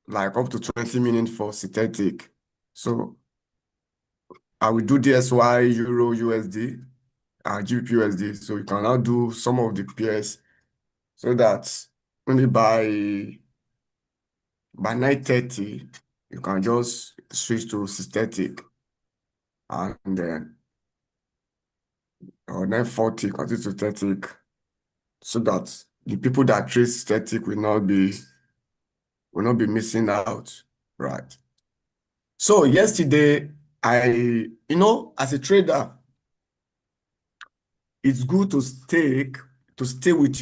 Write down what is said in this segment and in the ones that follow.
like up to 20 minutes for synthetic. So I will do DSY, Euro USD, and GBP USD. So you can now do some of the pairs so that maybe by 9:30, you can just switch to synthetic, and then or 9:40 continue to synthetic, so that the people that trade synthetic will not be missing out, right? So yesterday, as a trader, it's good to stay with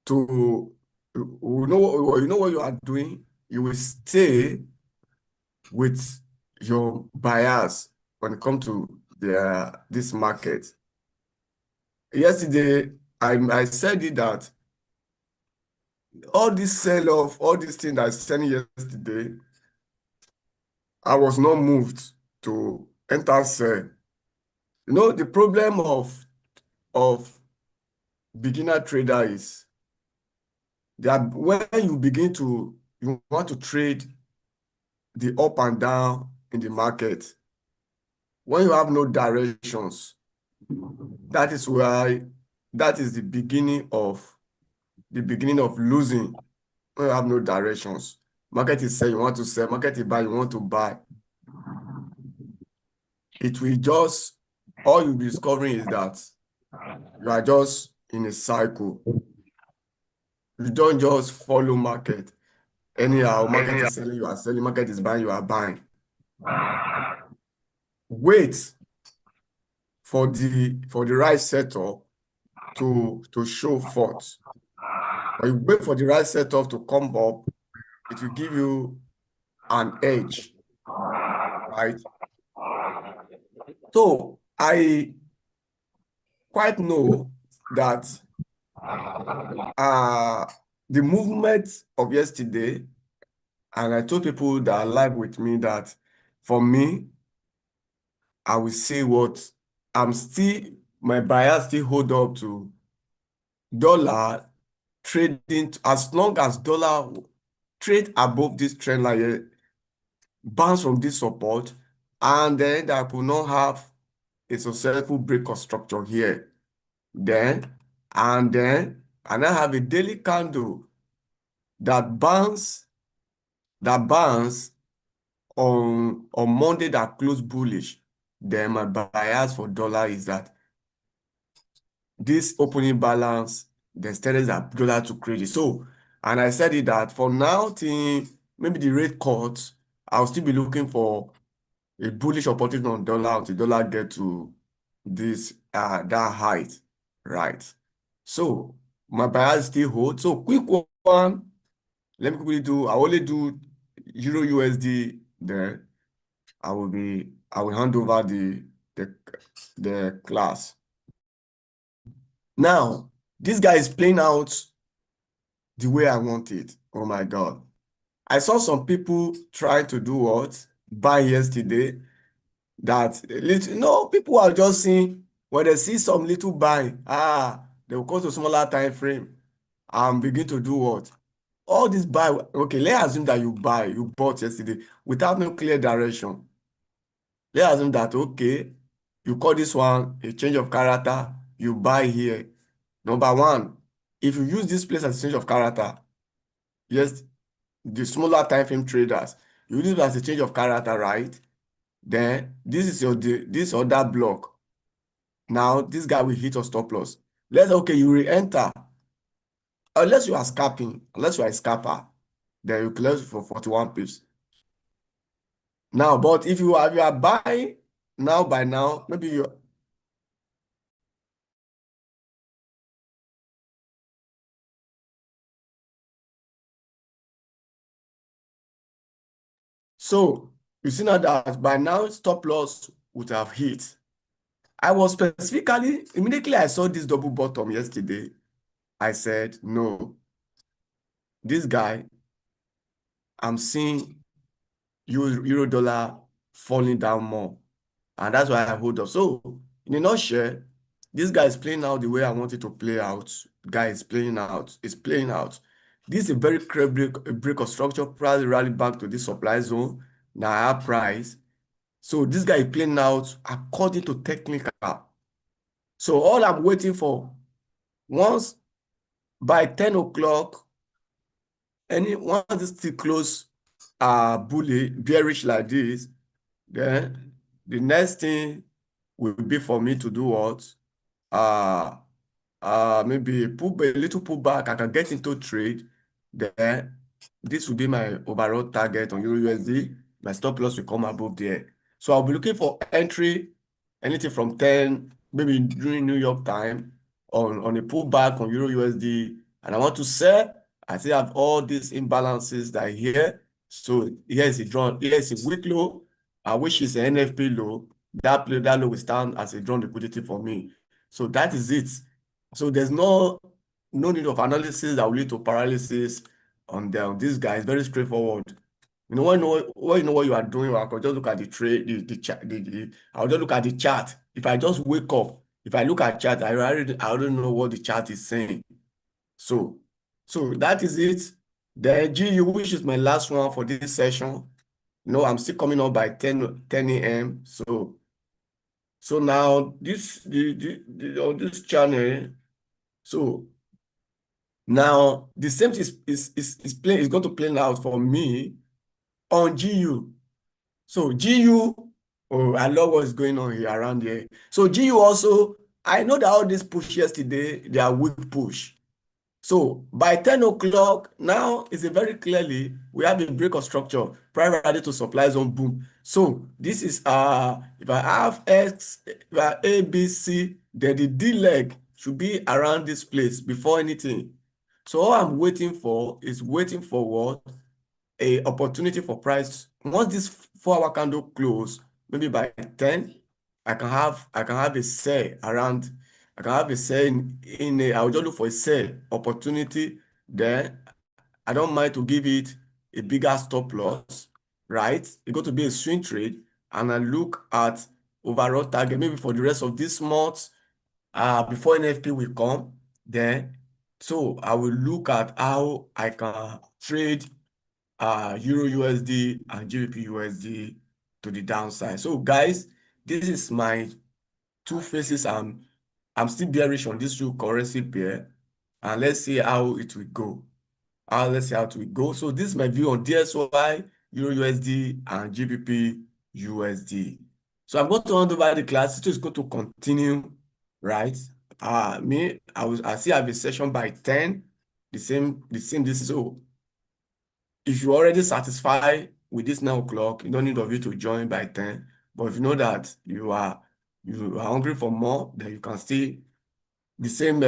to you know what you are doing. You will stay with your buyers when it comes to this market. Yesterday, I said it that all this sell-off, all these things that I said yesterday, I was not moved to enter sell. The problem of beginner trader is that when you want to trade the up and down in the market, when you have no directions, that is the beginning of losing. When you have no directions, market is sell, you want to sell, market is buy, you want to buy. It will just, all you'll be discovering is that you are just in a cycle. You don't just follow market. Anyhow, market is selling, you are selling, market is buying, you are buying. Wait for the right setup to show forth. When you wait for the right setup to come up, it will give you an edge, right? So I quite know that the movement of yesterday, and I told people that are live with me that for me, I will say what my bias still hold up to dollar trading. As long as dollar trade above this trend line, bounce from this support, and then I could not have a successful break of structure here. Then I now have a daily candle that bounce on Monday that closed bullish. Then my bias for dollar is that this opening balance, the status that dollar to credit. So, and I said it that for now, till maybe the rate cut, I'll still be looking for a bullish opportunity on dollar until dollar get to this that height, right? So my bias still hold. So quick one, let me quickly do. I only do Euro USD. Then I will hand over the class. Now, this guy is playing out the way I want it. Oh my God. I saw some people try to do what? Buy yesterday. People are just seeing when they see some little buy, they will go to smaller time frame and begin to do what? All this buy, okay, let's assume that you bought yesterday without no clear direction. Let's assume that, okay, you call this one a change of character, you buy here. Number one, if you use this place as a change of character, yes, the smaller time frame traders, you use it as a change of character, right? Then this is this other block. Now this guy will hit your stop loss. Okay, you re-enter. Unless you are a scalper, then you close for 41 pips. Now, but if you are buying now by now, maybe you. So you see now that by now stop loss would have hit. I was specifically, immediately I saw this double bottom yesterday, I said, no, this guy, I'm seeing euro dollar falling down more. And that's why I hold up. So in a nutshell, this guy is playing out the way I want it to play out. Guy is playing out. It's playing out. This is a very clear break of structure, price rally back to this supply zone, now higher price. So this guy is playing out according to technical. So all I'm waiting for, once by 10 o'clock, once this still close bearish like this, then the next thing will be for me to do what? Maybe a little pullback. I can get into trade. Then this will be my overall target on Euro USD. My stop loss will come above there. So I'll be looking for entry, anything from 10, maybe during New York time, on a pullback on Euro USD. And I want to sell. I still have all these imbalances that are here. So here is a drawn, here is a weak low, which is an NFP low. That low will stand as a drawn liquidity for me. So that is it. So there's no need of analysis that will lead to paralysis on this guy. It's very straightforward. You know, when you know what you are doing, I can just look at the trade, the chart. I'll just look at the chart. If I just wake up, if I look at chart, I already know what the chart is saying. So that is it. The GU, which is my last one for this session. You know, I'm still coming up by 10 a.m. So now this on this channel. So now the same thing is going to play out for me on GU. So GU, oh, I love what's going on here around here. So GU also, I know that all this push yesterday, they are weak push. So by 10 o'clock, now it's a very clearly, we have a break of structure, prior ready to supply zone boom. So this is, if I have X, if I have A, B, C, then the D leg should be around this place before anything. So all I'm waiting for is waiting for what? A opportunity for price. Once this 4-hour candle close, maybe by 10, I can have a sell around. I can have a sell I'll just look for a sell opportunity. Then I don't mind to give it a bigger stop loss, right? It's going to be a swing trade, and I look at overall target maybe for the rest of this month, before NFP will come. Then so I will look at how I can trade Euro USD and GBP USD to the downside. So guys, this is my two phases. I'm still bearish on this two currency pair, and let's see how it will go. Let's see how it will go. So this is my view on DSY, Euro USD, and GBP USD. So I'm going to hand over the class. It is going to continue, right? I still have a session by 10. The same. This is so. If you're already satisfied with this 9 o'clock, you don't need of you to join by 10. But if you know that you are hungry for more, then you can still this thing.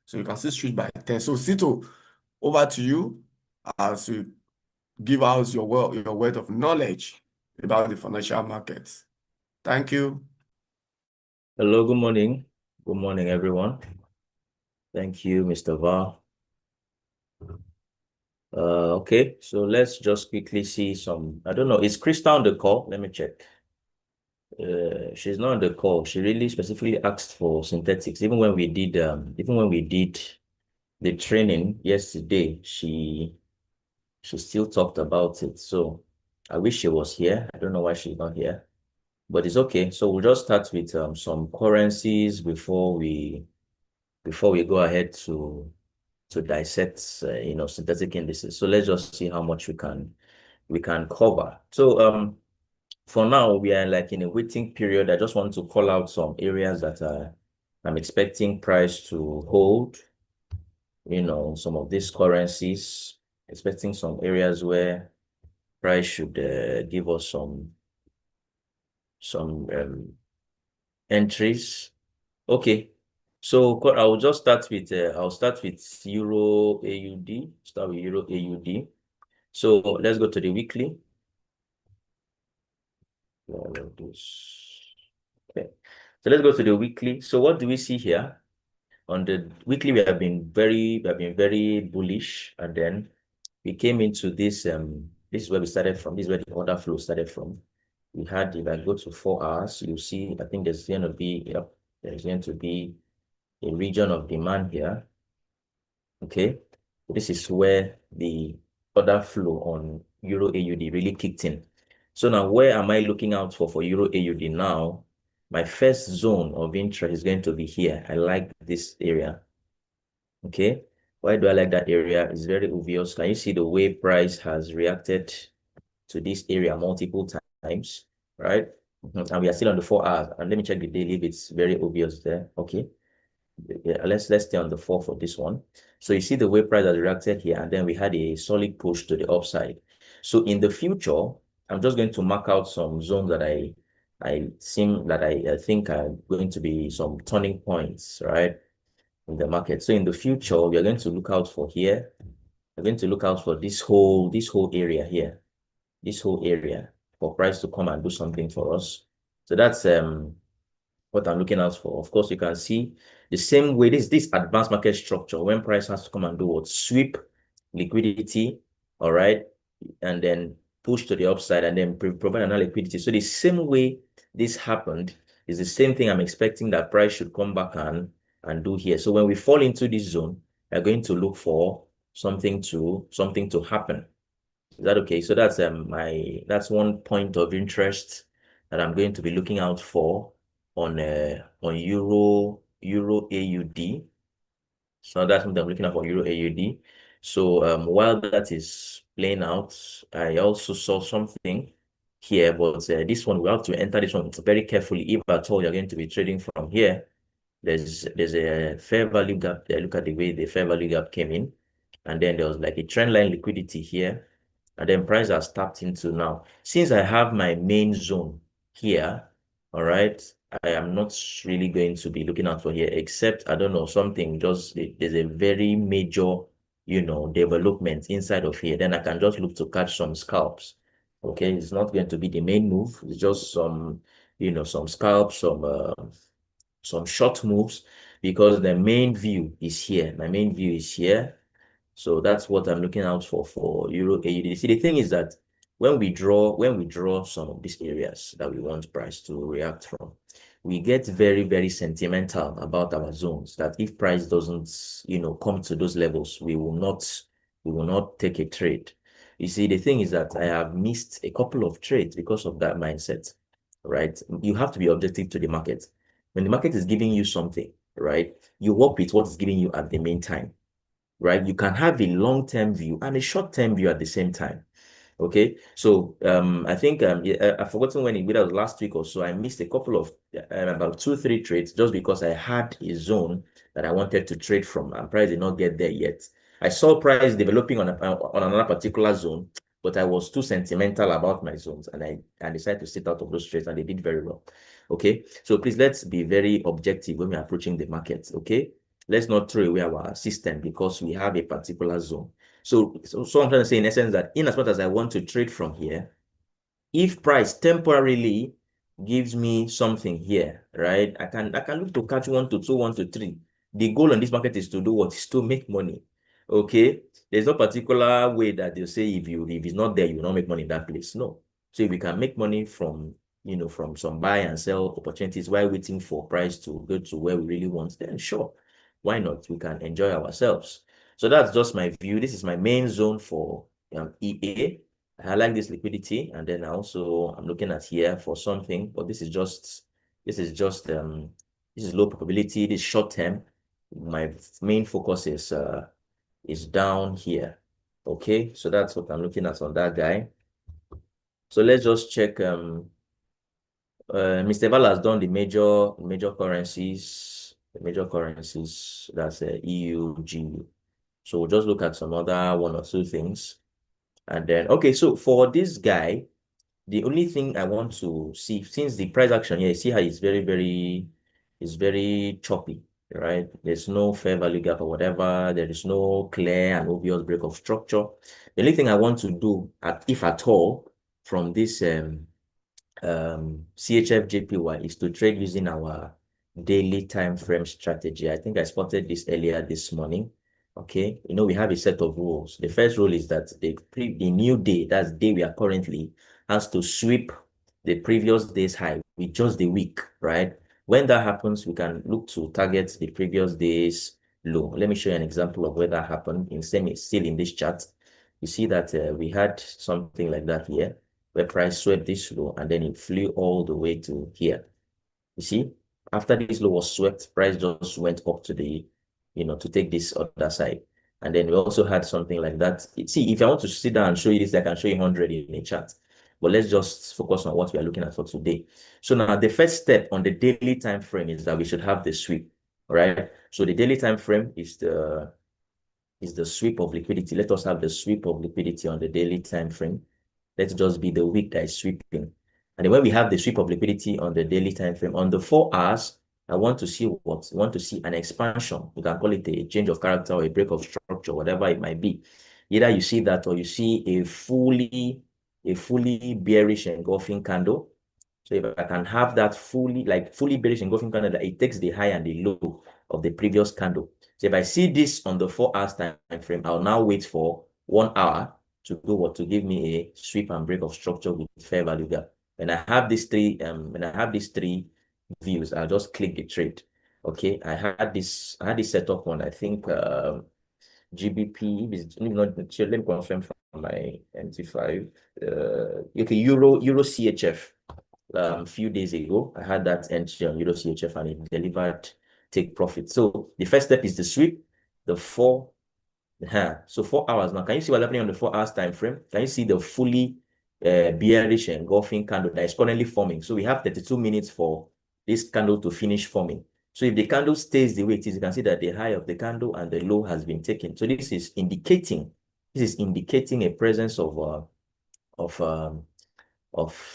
So you can still switch by 10. So Sito, over to you as you give out your word of knowledge about the financial markets. Thank you. Hello, good morning. Good morning, everyone. Thank you, Mr. Val. Okay, so let's just quickly see some. I don't know, is Krista on the call? Let me check. She's not on the call. She really specifically asked for synthetics. Even when we did the training yesterday, she still talked about it. So I wish she was here. I don't know why she's not here, but it's okay. So we'll just start with some currencies before we go ahead to dissect synthetic indices. So let's just see how much we can cover. So for now we are like in a waiting period. I just want to call out some areas that I'm expecting price to hold. Some of these currencies, expecting some areas where price should give us some entries. Okay. So I'll just start with Euro AUD. Start with Euro AUD. So let's go to the weekly. Okay. So let's go to the weekly. So what do we see here? On the weekly, we have been very bullish, and then we came into this. This is where we started from. This is where the order flow started from. We had, if I go to 4 hours, you see, I think there's going to be a region of demand here. Okay, this is where the order flow on Euro AUD really kicked in. So now where am I looking out for Euro AUD now? My first zone of interest is going to be here. I like this area. Okay, why do I like that area? It's very obvious. Can you see the way price has reacted to this area multiple times, right? And we are still on the 4 hours. And let me check the daily if it's very obvious there. Okay. Yeah, let's stay on the 4 for this one. So you see the way price has reacted here, and then we had a solid push to the upside. So in the future, I'm just going to mark out some zones that I think are going to be some turning points, right, in the market. So in the future, we are going to look out for here. We're going to look out for this whole area here, this whole area for price to come and do something for us. So that's what I'm looking out for. Of course, you can see the same way this advanced market structure when price has to come and do what? Sweep liquidity, all right, and then push to the upside and then provide another liquidity. So the same way this happened is the same thing I'm expecting that price should come back and do here. So when we fall into this zone, we're going to look for something to happen. Is that okay? So that's one point of interest that I'm going to be looking out for on Euro AUD. So that's what I'm looking at for Euro AUD. So while that is playing out, I also saw something here, but this one we have to enter this one very carefully if at all you're going to be trading from here. There's a fair value gap there. Look at the way the fair value gap came in, and then there was like a trend line liquidity here, and then price has tapped into now. Since I have my main zone here, all right, I am not really going to be looking out for here, except I don't know something. Just there's a very major, development inside of here. Then I can just look to catch some scalps. Okay, it's not going to be the main move. It's just some scalps, some short moves because the main view is here. My main view is here. So that's what I'm looking out for Euro AUD. See, the thing is that when we draw some of these areas that we want price to react from, we get very, very sentimental about our zones. That if price doesn't, come to those levels, we will not take a trade. You see, the thing is that I have missed a couple of trades because of that mindset, right? You have to be objective to the market. When the market is giving you something, right, you work with what is giving you at the main time, right? You can have a long-term view and a short-term view at the same time. Okay, so I think yeah, I've forgotten when it was last week or so. I missed a couple of about 2, 3 trades just because I had a zone that I wanted to trade from, and price did not get there yet. I saw price developing on another particular zone, but I was too sentimental about my zones, and I decided to sit out of those trades, and they did very well. Okay, so please let's be very objective when we're approaching the market. Okay, let's not throw away our system because we have a particular zone. So I'm trying to say in essence that in as much as I want to trade from here, if price temporarily gives me something here, right? I can look to catch 1 to 2, 1 to 3. The goal on this market is to do what? Is to make money. Okay. There's no particular way that they'll say if it's not there, you will not make money in that place. No. So if we can make money from some buy and sell opportunities while waiting for price to go to where we really want, then sure. Why not? We can enjoy ourselves. So that's just my view. This is my main zone for EA. I like this liquidity, and then I'm looking at here for something, but this is low probability, this short term. My main focus is down here. Okay, so that's what I'm looking at on that guy. So let's just check. Mr. Val has done the major currencies, that's EUG. So we'll just look at some other 1 or 2 things. And then, okay, so for this guy, the only thing I want to see, since the price action here, you see how it's very choppy, right? There's no fair value gap or whatever. There is no clear and obvious break of structure. The only thing I want to do, if at all, from this CHF is to trade using our daily time frame strategy. I think I spotted this earlier this morning. Okay, we have a set of rules. The first rule is that the new day, that's the day we are currently, has to sweep the previous day's high with just the week, right? When that happens, we can look to target the previous day's low. Let me show you an example of where that happened still in this chart. You see that we had something like that here, where price swept this low and then it flew all the way to here. You see, after this low was swept, price just went up to the, to take this other side. And then we also had something like that. See, if I want to sit down and show you this, I can show you 100 in a chart. But let's just focus on what we are looking at for today. So now the first step on the daily time frame is that we should have the sweep. All right. So the daily time frame is the sweep of liquidity. Let us have the sweep of liquidity on the daily time frame. Let's just be the wick that is sweeping. And then when we have the sweep of liquidity on the daily time frame, on the 4 hours, I want to see what? I want to see an expansion. You can call it a change of character or a break of structure, whatever it might be. Either you see that or you see a fully bearish engulfing candle. So if I can have that fully bearish engulfing candle, that it takes the high and the low of the previous candle. So if I see this on the 4 hours time frame, I'll now wait for 1 hour to do what? To give me a sweep and break of structure with fair value gap. When I have these three views, I'll just click the trade. Okay, I had this setup on, I think, GBP is not, let me confirm from my MT5. Okay, Euro CHF. A few days ago, I had that entry on Euro CHF and it delivered take profit. So the first step is the sweep, the 4. So 4 hours now. Can you see what's happening on the 4 hours time frame? Can you see the fully bearish engulfing candle that is currently forming? So we have 32 minutes for this candle to finish forming. So if the candle stays the way it is, you can see that the high of the candle and the low has been taken. So this is indicating a presence of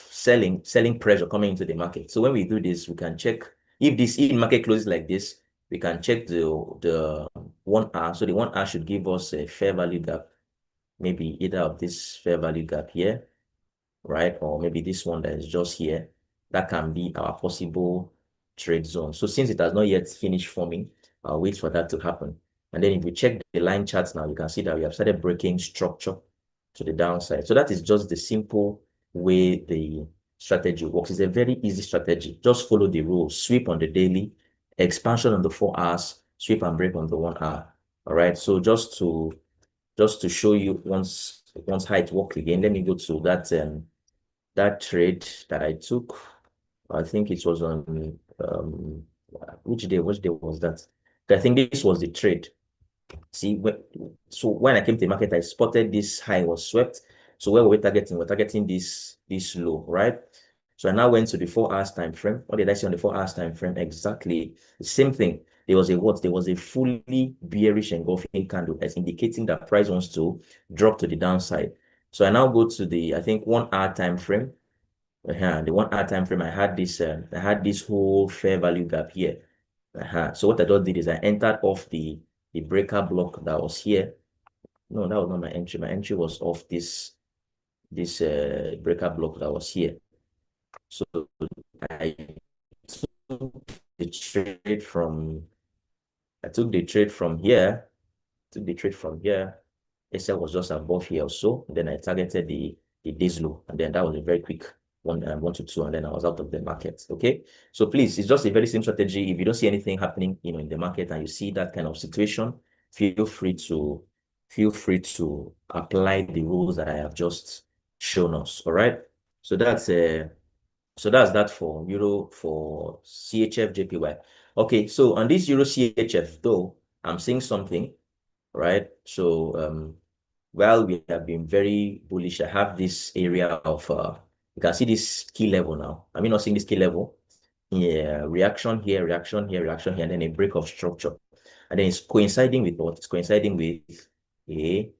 selling pressure coming into the market. So when we do this, we can check if this in-market closes like this, we can check the 1 hour. So the 1 hour should give us a fair value gap, maybe either of this fair value gap here, right? Or maybe this one that is just here. That can be our possible trade zone. So since it has not yet finished forming, I'll wait for that to happen. And then if we check the line charts now, you can see that we have started breaking structure to the downside. So that is just the simple way the strategy works. It's a very easy strategy. Just follow the rules. Sweep on the daily, expansion on the 4 hours, sweep and break on the 1 hour. All right. So just to show you once how it works again, let me go to that trade that I took. I think it was on which day was that? I think this was the trade. See, so when I came to the market, I spotted this high was swept. So where we're targeting this low, right? So I now went to the 4 hours time frame. What did I see on the 4 hours time frame? Exactly the same thing. There was a fully bearish engulfing candle that's indicating that price wants to drop to the downside. So I now go to the, I think, 1 hour time frame. The 1 hour time frame, I had this whole fair value gap here. So what I just did is I entered off the breaker block that was here. No, that was not my entry. My entry was off this breaker block that was here. So I took the trade from here. Took the trade from here. SL was just above here or so. Then I targeted the day's low, and then that was a very quick 1 to 2, and then I was out of the market. Okay, so please, it's just a very simple strategy. If you don't see anything happening, in the market, and you see that kind of situation, feel free to apply the rules that I have just shown us. All right, so that's that for CHF JPY. Okay, so on this Euro CHF though, I'm seeing something, right? So well, we have been very bullish. I have this area of you can see this key level now. I'm not seeing this key level. Yeah, reaction here, reaction here, reaction here, and then a break of structure. And then it's coinciding with what? It's coinciding with a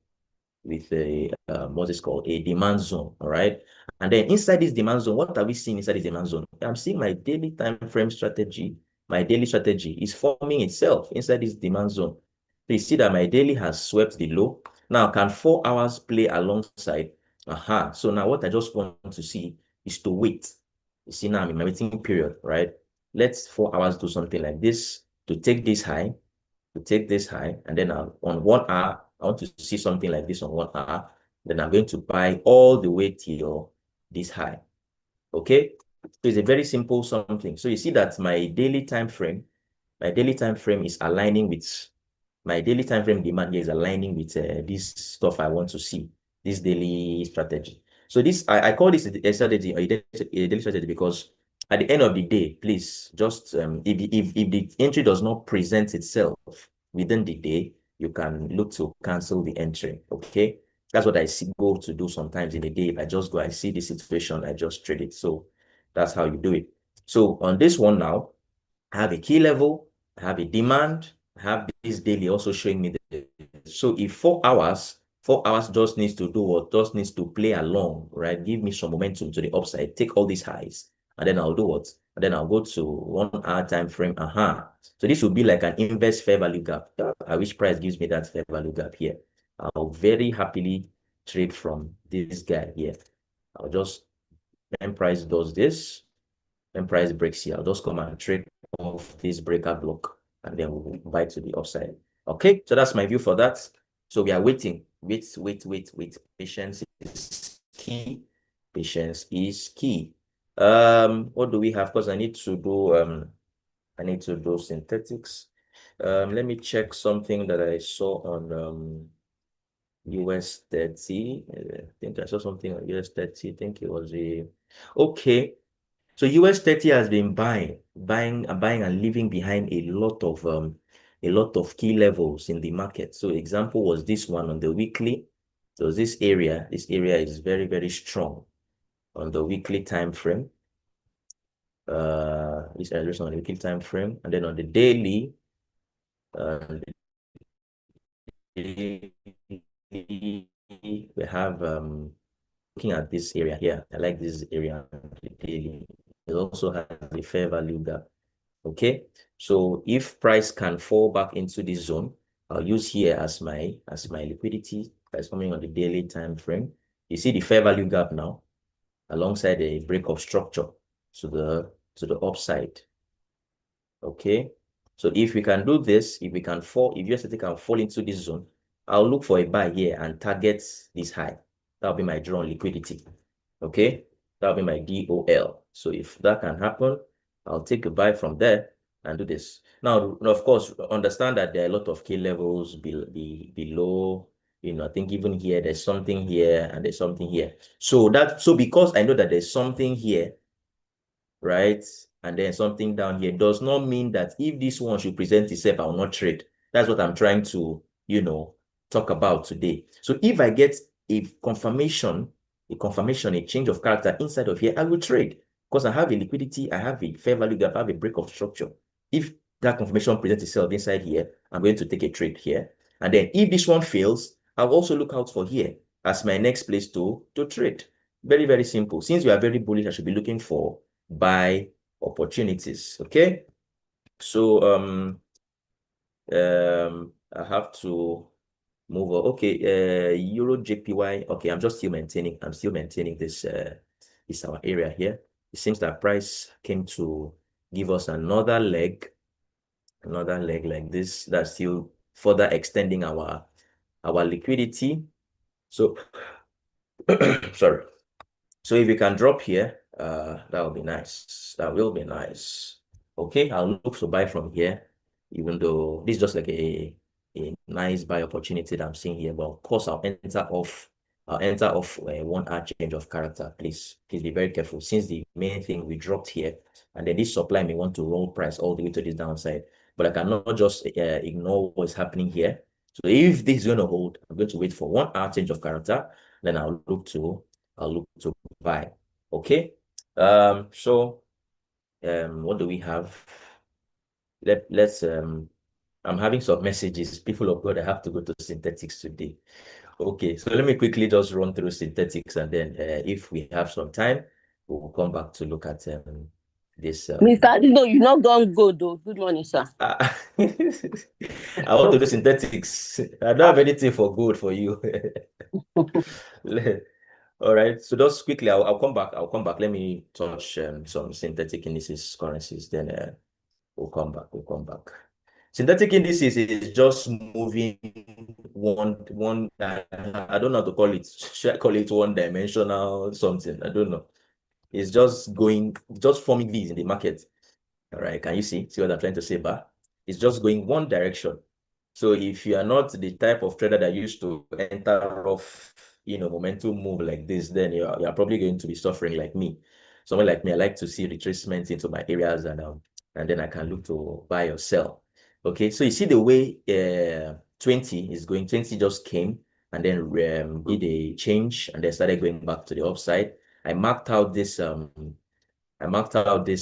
what's this called? A demand zone. All right. And then inside this demand zone, what are we seeing inside this demand zone? I'm seeing my daily time frame strategy. My daily strategy is forming itself inside this demand zone. So you see that my daily has swept the low. Now, can 4 hours play alongside? So now what I just want to see is to wait. You see, now I'm in my waiting period, right? Let's 4 hours do something like this to take this high, and then on 1 hour, I want to see something like this on 1 hour. Then I'm going to buy all the way till this high. Okay, so it's a very simple something. So you see that my daily time frame is aligning with My daily time frame demand here is aligning with this stuff I want to see, this daily strategy. So this I call this a strategy or a daily strategy because at the end of the day, please just if the entry does not present itself within the day, you can look to cancel the entry. Okay. That's what I go to do sometimes in a day. If I just go, I see the situation, I just trade it. So that's how you do it. So on this one now, I have a key level, I have a demand, I have this daily also showing me the, so if 4 hours just needs to do what? Just needs to play along, right? Give me some momentum to the upside, take all these highs, and then I'll do what? And then I'll go to 1 hour time frame. So this will be like an inverse fair value gap. I wish price gives me that fair value gap here. I'll very happily trade from this guy here. I'll just, when price does this, when price breaks here, I'll just come and trade off this breaker block and then we'll buy to the upside. Okay, so that's my view for that. So we are waiting. Wait. Patience is key. Patience is key. What do we have? Because I need to do synthetics. Let me check something that I saw on US 30. I think I saw something on US 30. I think it was okay. So US 30 has been buying and leaving behind a lot of key levels in the market. So example was this one on the weekly. So this area is very, very strong on the weekly time frame. This area is on the weekly time frame, and then on the daily, we have looking at this area here. I like this area on the daily. It also has a fair value gap. Okay, so if price can fall back into this zone, I'll use here as my liquidity that's coming on the daily time frame. You see the fair value gap now alongside a break of structure to the upside. Okay, so if we can do this, if USDT can fall into this zone, I'll look for a buy here and target this high. That'll be my drawn liquidity. Okay, that'll be my DOL. So if that can happen, I'll take a buy from there and do this. Now, of course, understand that there are a lot of key levels below. I think even here, there's something here and there's something here. So because I know that there's something here, right, and then something down here, does not mean that if this one should present itself, I will not trade. That's what I'm trying to, talk about today. So if I get a confirmation, a change of character inside of here, I will trade because I have a liquidity, I have a fair value gap, I have a break of structure. If that confirmation presents itself inside here, I'm going to take a trade here. And then if this one fails, I'll also look out for here as my next place to trade. Very, very simple. Since we are very bullish, I should be looking for buy opportunities. Okay. So I have to move on. Okay, Euro JPY. Okay, I'm still maintaining this our area here. It seems that price came to give us another leg like this. That's still further extending our liquidity. So sorry. So if we can drop here, that will be nice. That will be nice. Okay, I'll look to buy from here, even though this is just like a nice buy opportunity that I'm seeing here. But of course, I'll enter off a 1 hour change of character. Please be very careful. Since the main thing we dropped here, and then this supply may want to roll price all the way to this downside. But I cannot just ignore what's happening here. So if this is going to hold, I'm going to wait for 1 hour change of character. Then I'll look to buy. Okay. So what do we have? Let's I'm having some messages. People of God, I have to go to synthetics today. Okay, so let me quickly just run through synthetics, and then if we have some time, we'll come back to look at this. Mr. Adino, you've not gone good though. Good morning, sir. I want to do synthetics. I don't have anything for good for you. All right. So just quickly, I'll come back. Let me touch some synthetic indices currencies. Then we'll come back. Synthetic indices is just moving one. I don't know how to call it. Should I call it one-dimensional something? I don't know. It's just forming these in the market. All right. Can you see what I'm trying to say, Ba? It's just going one direction. So if you are not the type of trader that used to enter off, momentum move like this, then you're probably going to be suffering like me. Someone like me, I like to see retracements into my areas, and then I can look to buy or sell. Okay, so you see the way 20 is going. 20 just came and then did a change and then started going back to the upside. I marked out this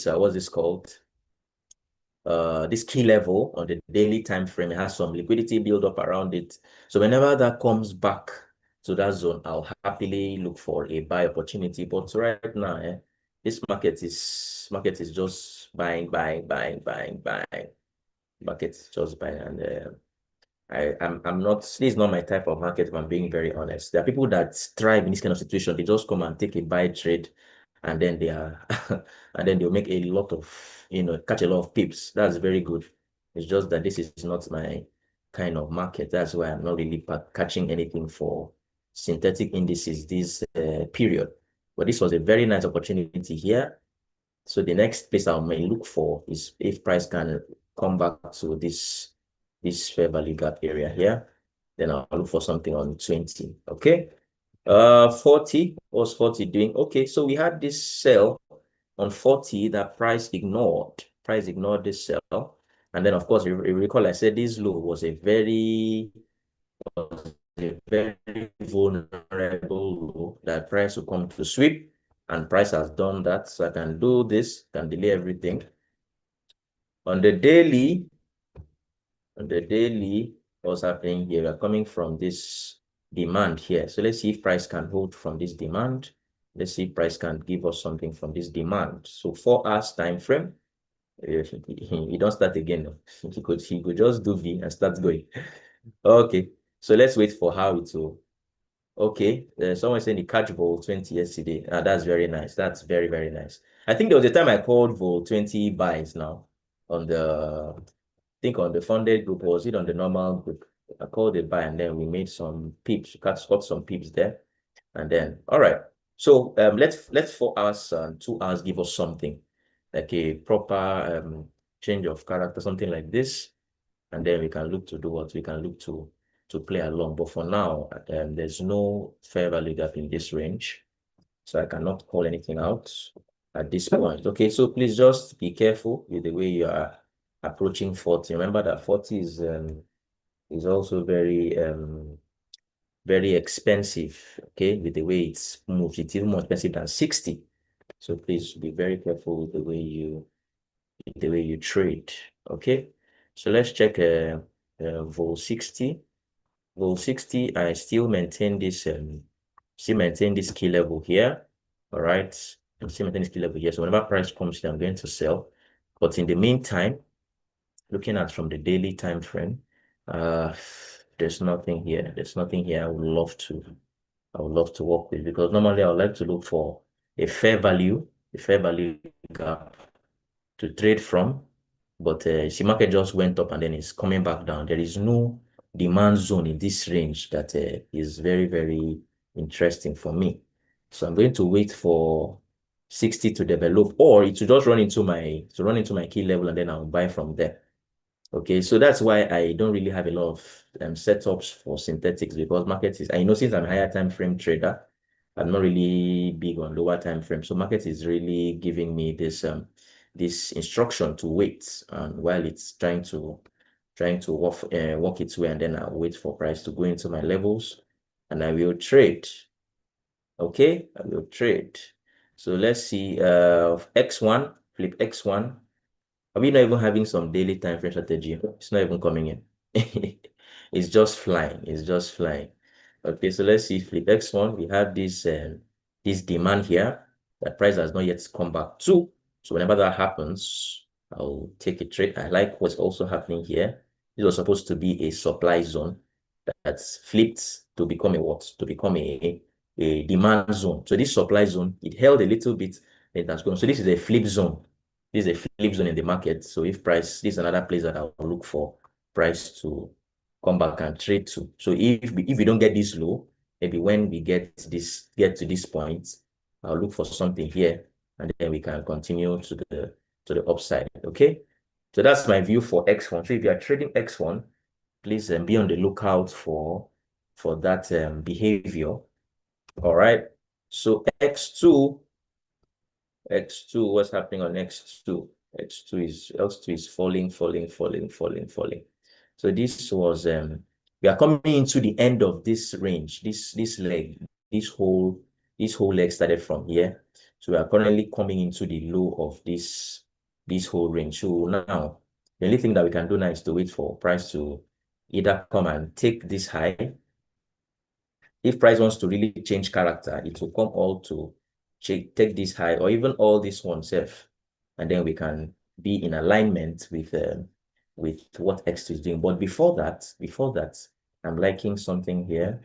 what's this called? This key level on the daily time frame. It has some liquidity build up around it. So whenever that comes back to that zone, I'll happily look for a buy opportunity. But right now, this market is just buying. Market is just buying, and I'm not. This is not my type of market. If I'm being very honest, there are people that thrive in this kind of situation. They just come and take a buy trade, and then they are, and then they'll make a lot of, catch a lot of pips. That's very good. It's just that this is not my kind of market. That's why I'm not really catching anything for synthetic indices this period. But this was a very nice opportunity here. So the next place I may look for is if price can come back to this fair value gap area here, then I'll look for something on 20. Okay. 40, what's 40 doing? Okay, so we had this sell on 40 that price ignored. Price ignored this sell. And then, of course, you recall I said this low was a very vulnerable low that price will come to sweep, and price has done that. So I can do this, can delay everything. On the daily, what's happening here? We are coming from this demand here. So let's see if price can hold from this demand. Let's see if price can give us something from this demand. So 4 hours time frame. You don't start again. He could just do V and start going. Okay. So let's wait for how it will. Okay. Someone saying the catch vol 20 yesterday. That's very nice. That's very, very nice. I think there was a time I called vol 20 buys now on the, I think on the funded group, or was it on the normal group? I called it buy, and then we made some pips, got some pips there. And then, all right. So let's 4 hours and 2 hours give us something like a proper change of character, something like this. And then we can look to do what we can look to play along. But for now, there's no fair value gap in this range. So I cannot call anything out at this point. Okay, so please just be careful with the way you are approaching 40. Remember that 40 is also very very expensive. Okay, with the way it's moved, it's even more expensive than 60. So please be very careful with the way you trade. Okay, so let's check vol 60. Vol 60, I still maintain this key level here. All right, I'm still maintain this key level here. So whenever price comes here, I'm going to sell. But in the meantime, looking at from the daily time frame, there's nothing here. There's nothing here I would love to work with, because normally I would like to look for a fair value gap to trade from. But the market just went up and then it's coming back down. There is no demand zone in this range that is very, very interesting for me. So I'm going to wait for 60 to develop, or it will just run into my key level, and then I'll buy from there. Okay, so that's why I don't really have a lot of setups for synthetics, because market is, I know since I'm a higher time frame trader, I'm not really big on lower time frame. So market is really giving me this instruction to wait, and while it's trying to walk its way, and then I'll wait for price to go into my levels, and I will trade. Okay, I will trade. So let's see, X1, flip X1. Are we not even having some daily time frame strategy? It's not even coming in. It's just flying. It's just flying. Okay, so let's see flip X1. We have this demand here that price has not yet come back to. So whenever that happens, I'll take a trade. I like what's also happening here. This was supposed to be a supply zone that's flipped to become a what? To become a demand zone. So this supply zone, it held a little bit, it has gone. So this is a flip zone. This is a flip zone in the market. So if price, this is another place that I'll look for price to come back and trade to. So if we don't get this low, maybe when we get to this point, I'll look for something here, and then we can continue to the upside. Okay. So that's my view for X1. So if you are trading X1, please be on the lookout for that behavior. All right. So X2, what's happening on X2? X2 is falling. So this was we are coming into the end of this range, this leg, this whole leg started from here. So we are currently coming into the low of this whole range. So now the only thing that we can do now is to wait for price to either come and take this high. If price wants to really change character, it will come all to take this high or even all this one self, and then we can be in alignment with what X2 is doing. But before that, I'm liking something here.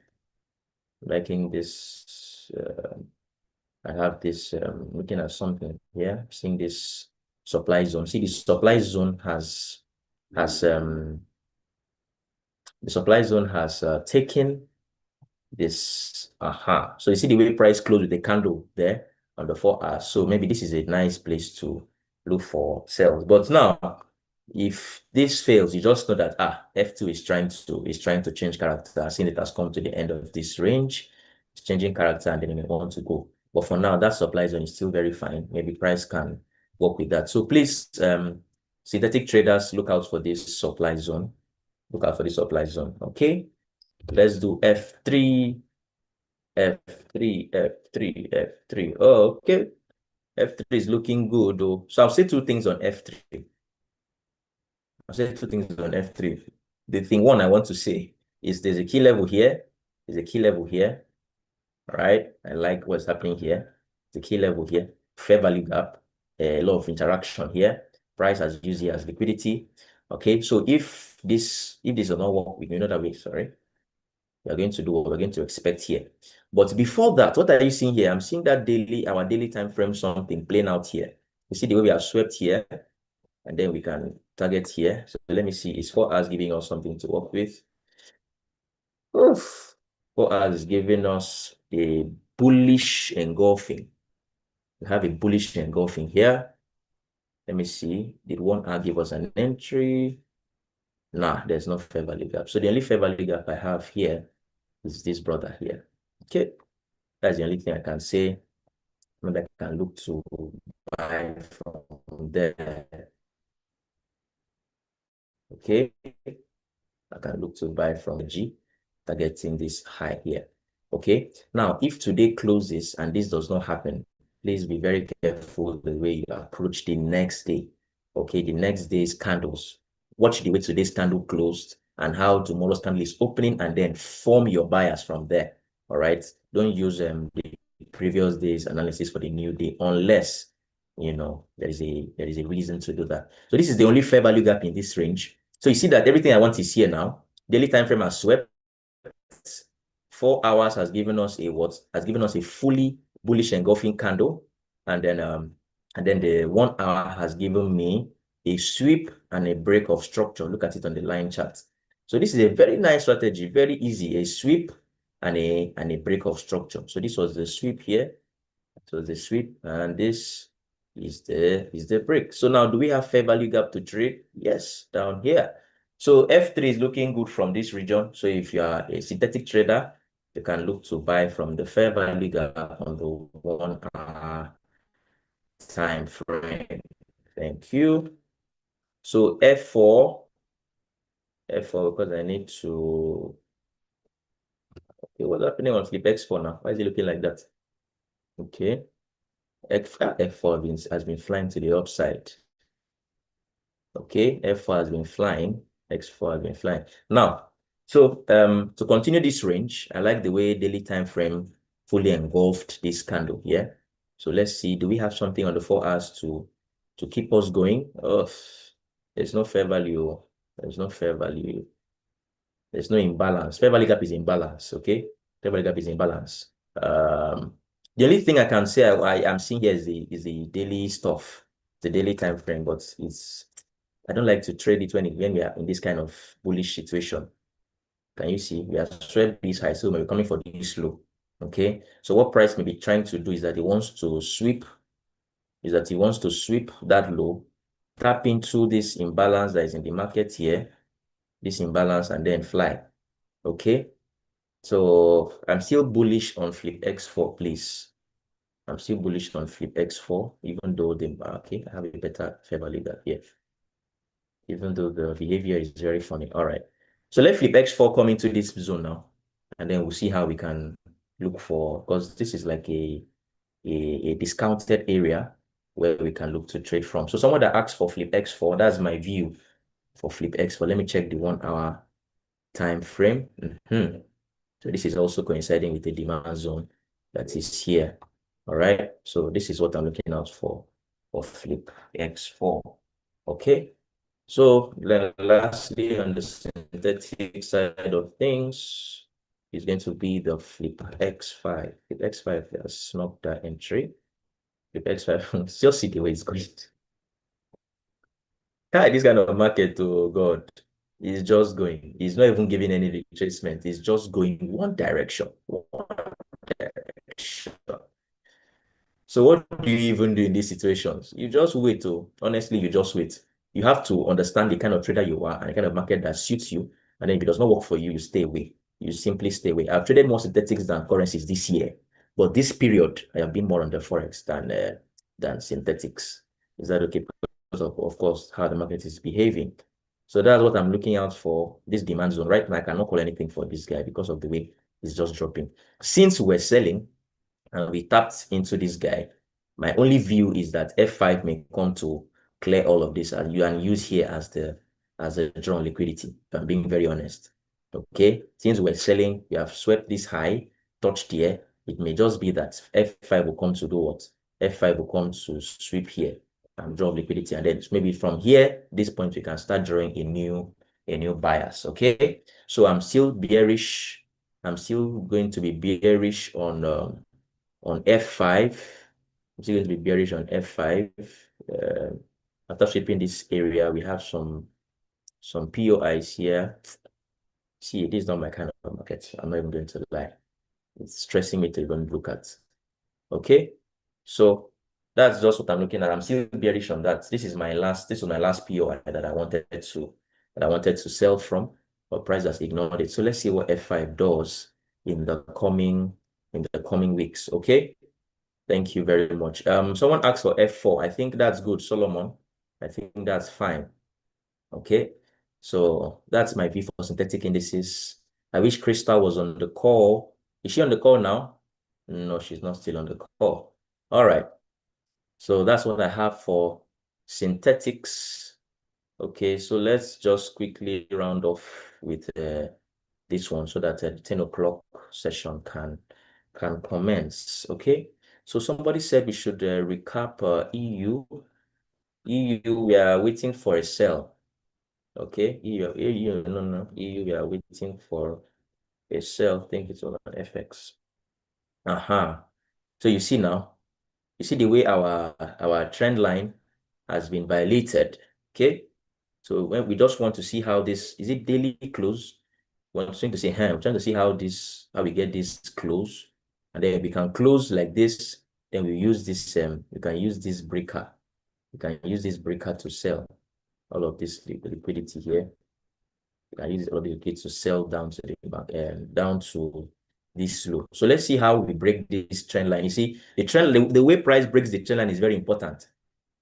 Liking this. I have this looking at something here. Seeing this supply zone. See, the supply zone has the supply zone has taken this. So you see the way price closed with the candle there on the 4 hours. So maybe this is a nice place to look for sales. But now, if this fails, you just know that F2 is trying to change character. Seeing it has come to the end of this range, it's changing character, and then it may want to go. But for now, that supply zone is still very fine. Maybe price can work with that. So please, synthetic traders, look out for this supply zone. Look out for the supply zone. Okay. Let's do F3, F3, F3, F3. Oh, okay. F3 is looking good, though. So I'll say two things on F3. The thing one I want to say is there's a key level here. There's a key level here. All right. I like what's happening here. The key level here. Fair value gap. A lot of interaction here. Price as used here as liquidity. Okay. So if this does not work, we know that way. Sorry. We are going to do what we're going to expect here. But before that, what are you seeing here? I'm seeing that our daily time frame something playing out here. You see the way we have swept here, and then we can target here. So let me see. Is 4 hours giving us something to work with? Oof. 4 hours is giving us a bullish engulfing. We have a bullish engulfing here. Let me see. Did 1 hour give us an entry? Nah, there's no fair value gap. So the only fair value gap I have here is this brother here. Okay. That's the only thing I can say. Maybe I can look to buy from there. Okay. I can look to buy from G, targeting this high here. Okay. Now, if today closes and this does not happen, please be very careful the way you approach the next day. Okay. The next day's candles. Watch the way today's candle closed and how tomorrow's candle is opening, and then form your buyers from there. All right. Don't use the previous day's analysis for the new day unless there is a reason to do that. So this is the only fair value gap in this range. So you see that everything I want is here now. Daily time frame has swept. 4 hours has given us a what? Has given us a fully bullish engulfing candle, and then the 1 hour has given me a sweep and a break of structure. Look at it on the line chart. So this is a very nice strategy, very easy. A sweep and a break of structure. So this was the sweep here. So the sweep, and this is the break. So now, do we have fair value gap to trade? Yes, down here. So F3 is looking good from this region. So if you are a synthetic trader, you can look to buy from the fair value gap on the 1 hour time frame. Thank you. So F4, because I need to. Okay, what's happening on Flip X4 now? Why is it looking like that? Okay. F4 has been flying to the upside. Okay, F4 has been flying, X4 has been flying. Now, so to continue this range, I like the way daily time frame fully engulfed this candle here. So let's see, do we have something on the 4 hours to keep us going? Oh, there's no fair value. There's no fair value. There's no imbalance. Fair value gap is imbalance. Okay, fair value gap is imbalance. The only thing I can say I am seeing here is the daily stuff, the daily time frame, but I don't like to trade it when we are in this kind of bullish situation. Can you see? We are swept this high, so we're coming for this low. Okay. So what price may be trying to do is that he wants to sweep that low, tap into this imbalance that is in the market here, this imbalance and then fly. Okay. So I'm still bullish on flip X4, please. I'm still bullish on flip X4, even though okay, I have a better fair value that here. Even though the behavior is very funny. All right. So let flip X4 come into this zone now, and then we'll see how we can look for, because this is like a discounted area where we can look to trade from. So someone that asks for flip X4, that's my view for flip X4. Let me check the 1 hour time frame. So this is also coinciding with the demand zone that is here. All right. So this is what I'm looking out for flip X4. Okay. So lastly, on the synthetic side of things, is going to be the flip X5. Flip X5 has snuck that entry. Flip X5, still see the way it's going. This kind of market, oh God, is just going. He's not even giving any retracement. It's just going one direction. One direction. So what do you even do in these situations? You just wait. Honestly, you just wait. You have to understand the kind of trader you are and the kind of market that suits you. And then if it does not work for you, you stay away. You simply stay away. I've traded more synthetics than currencies this year, but this period I have been more on the forex than synthetics. Is that okay? Because of course how the market is behaving. So that's what I'm looking out for. This demand zone right now. I cannot call anything for this guy because of the way it's just dropping. Since we're selling, and we tapped into this guy, my only view is that F5 may come to clear all of this and use here as a draw on liquidity, if I'm being very honest. Okay, since we're selling, we have swept this high, touched here. It may just be that F5 will come to do what? F5 will come to sweep here and draw liquidity, and then maybe from here, this point, we can start drawing a new bias. Okay, so I'm still bearish. I'm still going to be bearish on F5. I'm still going to be bearish on F5. After sweeping this area, we have some POIs here. See, this is not my kind of market. I'm not even going to lie. It's stressing me to even look at. Okay, so that's just what I'm looking at. I'm still bearish on that. This was my last POI that I wanted to sell from, but price has ignored it. So let's see what F5 does in the coming weeks. Okay. Thank you very much. Someone asked for F4. I think that's good, Solomon. I think that's fine. Okay. So that's my view for synthetic indices. I wish Crystal was on the call. Is she on the call now? No, she's not still on the call. All right. So that's what I have for synthetics. Okay, so let's just quickly round off with this one so that the 10 o'clock session can commence. Okay. So somebody said we should recap EU. EU, we are waiting for a sell. Okay, EU, no, EU, we are waiting for a sell. I think it's on FX. So you see now, you see the way our trend line has been violated. Okay, so when we just want to see how this is it daily close. We're trying to say, we're trying to see how we get this close, and then we can close like this. Then we use this. We can use this breaker. We can use this breaker to sell all of this liquidity here. We can use all of the liquidity to sell down to the down to this low. So let's see how we break this trend line. You see, the trend, the way price breaks the trend line is very important.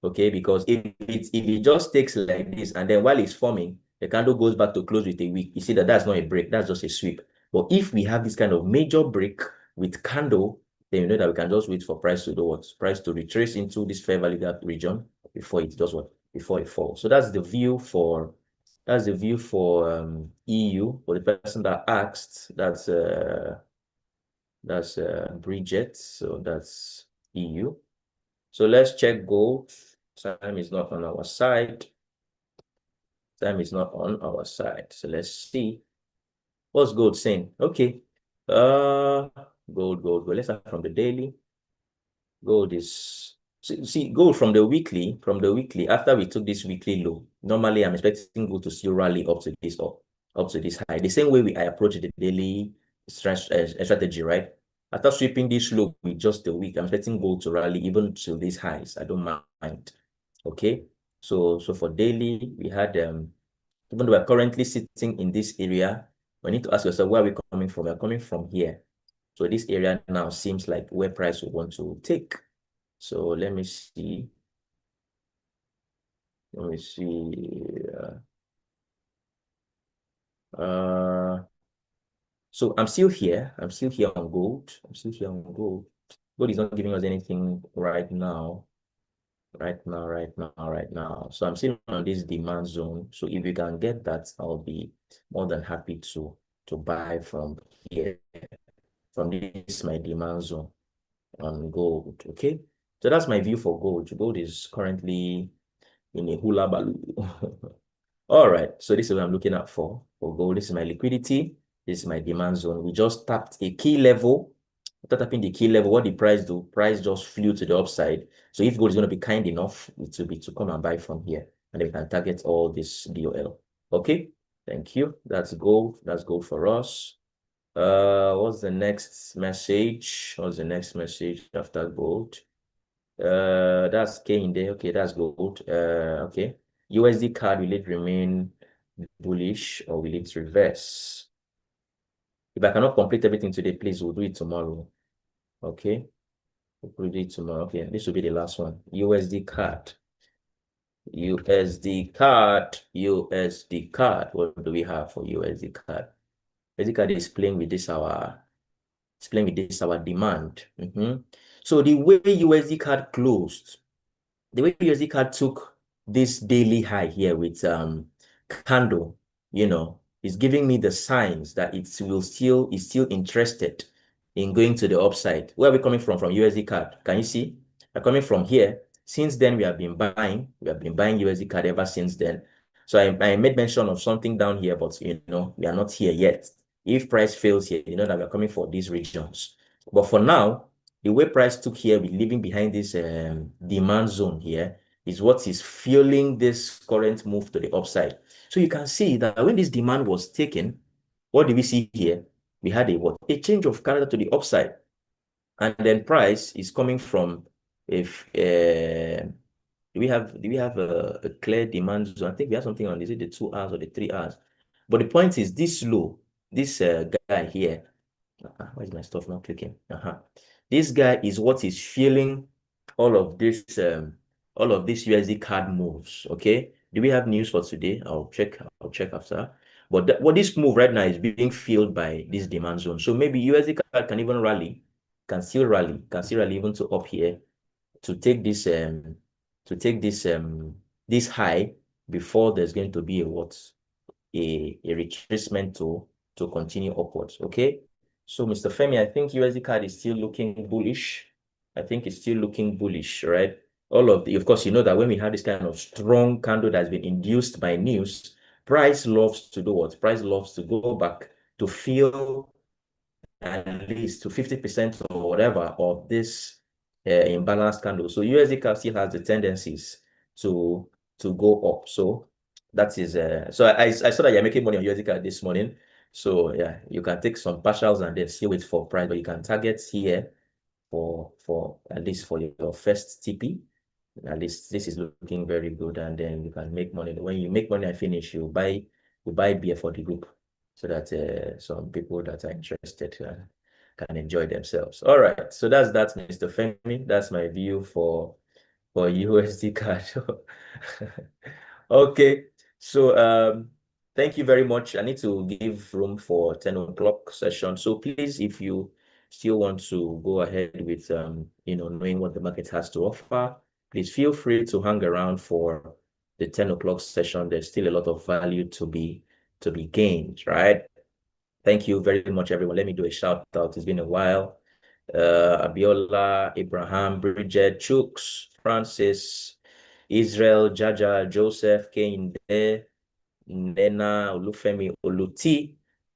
Okay, because if it just takes like this, and then while it's forming, the candle goes back to close with a wick, you see that that's not a break, that's just a sweep. But if we have this kind of major break with candle, then you know that we can just wait for price to do what? Price to retrace into this fair value gap region before it does what? Before it falls. So that's the view for EU. For the person that asked, that's Bridget. So that's EU. So let's check gold. Time is not on our side. Time is not on our side. So let's see. What's gold saying? Okay. Gold. Let's start from the daily. Gold is gold from the weekly. After we took this weekly low, normally I'm expecting gold to still rally up to this high. The same way I approach the daily strategy, right? After sweeping this low with just a week, I'm expecting gold to rally even to these highs. I don't mind. Okay, so for daily, we had Even though we're currently sitting in this area, we need to ask yourself, where are we coming from? We're coming from here. So this area now seems like where price will want to take. So let me see. Let me see. So I'm still here. I'm still here on gold. I'm still here on gold. Gold is not giving us anything right now. Right now. So I'm still on this demand zone. So if you can get that, I'll be more than happy to buy from here. From this my demand zone on gold. Okay. So that's my view for gold. Gold is currently in a hula baloo. All right. So this is what I'm looking at for gold. This is my liquidity. This is my demand zone. We just tapped a key level. After tapping the key level, what the price do? Price just flew to the upside. So if gold is going to be kind enough, it will be to come and buy from here, and then we can target all this DOL. Okay. Thank you. That's gold. That's gold for us. What's the next message? What's the next message after gold? That's K in there. Okay, that's gold. Okay. USD card, will it remain bullish or will it reverse? If I cannot complete everything today, please, we'll do it tomorrow. Okay. We'll do it tomorrow. Okay, this will be the last one. USD card. USD card. USD card. What do we have for USD card? USD card is playing with this our demand. So the way USD card closed, the way USD card took this daily high here with candle, is giving me the signs that is still interested in going to the upside. Where are we coming from USD card? Can you see? We're coming from here. Since then, we have been buying USD card ever since then. So I made mention of something down here, but we are not here yet. If price fails here, you know that we're coming for these regions. But for now, the way price took here, we're leaving behind this demand zone here, is what is fueling this current move to the upside. So you can see that when this demand was taken, what do we see here? We had a change of character to the upside, and then price is coming from if do we have a clear demand zone? I think we have something on, is it the 2 hours or the 3 hours? But the point is this low, this guy here. Why is my stuff not clicking? This guy is what is fueling all of this USD card moves. Okay. Do we have news for today? I'll check after. But what this move right now is being fueled by this demand zone. So maybe USD card can even rally, can still rally even to up here to take this this high before there's going to be a retracement to continue upwards. Okay. So Mr. Femi, I think USD card is still looking bullish. I think it's still looking bullish, right? Of course, you know that when we have this kind of strong candle that's been induced by news, price loves to do what? Price loves to go back to fill at least to 50% or whatever of this imbalanced candle. So USD card still has the tendencies to go up. So that is so I saw that you're making money on USD card this morning. So yeah, you can take some partials and then see it for price, but you can target here for at least for your first TP. At least this is looking very good, and then you can make money. When you make money and finish, you buy beer for the group, so that some people that are interested can enjoy themselves. All right, so that's Mr. Femi. That's my view for USD card. Okay, so thank you very much. I need to give room for 10 o'clock session. So please, if you still want to go ahead with knowing what the market has to offer, please feel free to hang around for the 10 o'clock session. There's still a lot of value to be gained, right? Thank you very much, everyone. Let me do a shout out. It's been a while. Abiola, Abraham, Bridget, Chooks, Francis, Israel, Jaja, Joseph, Kehinde, Nena, Olufemi, Oluti,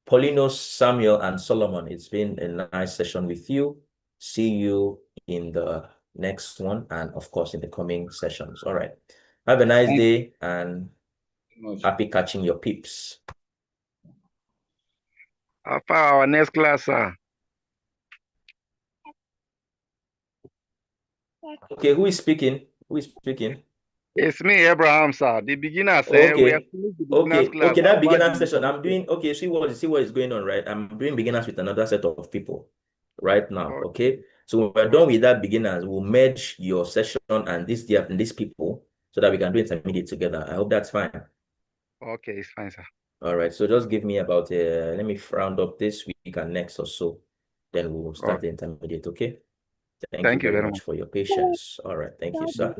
Paulinos, Samuel, and Solomon. It's been a nice session with you. See you in the next one, and of course in the coming sessions. All right. Have a nice day and happy catching your peeps. After our next class, sir. Okay, who is speaking? Who is speaking? It's me, Abraham, sir. The beginner, sir. We are Okay. finished the beginner's class. Okay, How that about beginner the session, I'm intermediate? doing, okay, see what is going on, right? I'm doing beginners with another set of people right now, Oh, okay? So when we're done with that beginners, we'll merge your session and these people so that we can do intermediate together. I hope that's fine. okay, it's fine, sir. All right, so just give me about, let me round up this week and next or so. Then we'll start the intermediate, okay? Thank you Thank you very very much much. for your patience. All right, thank you, sir.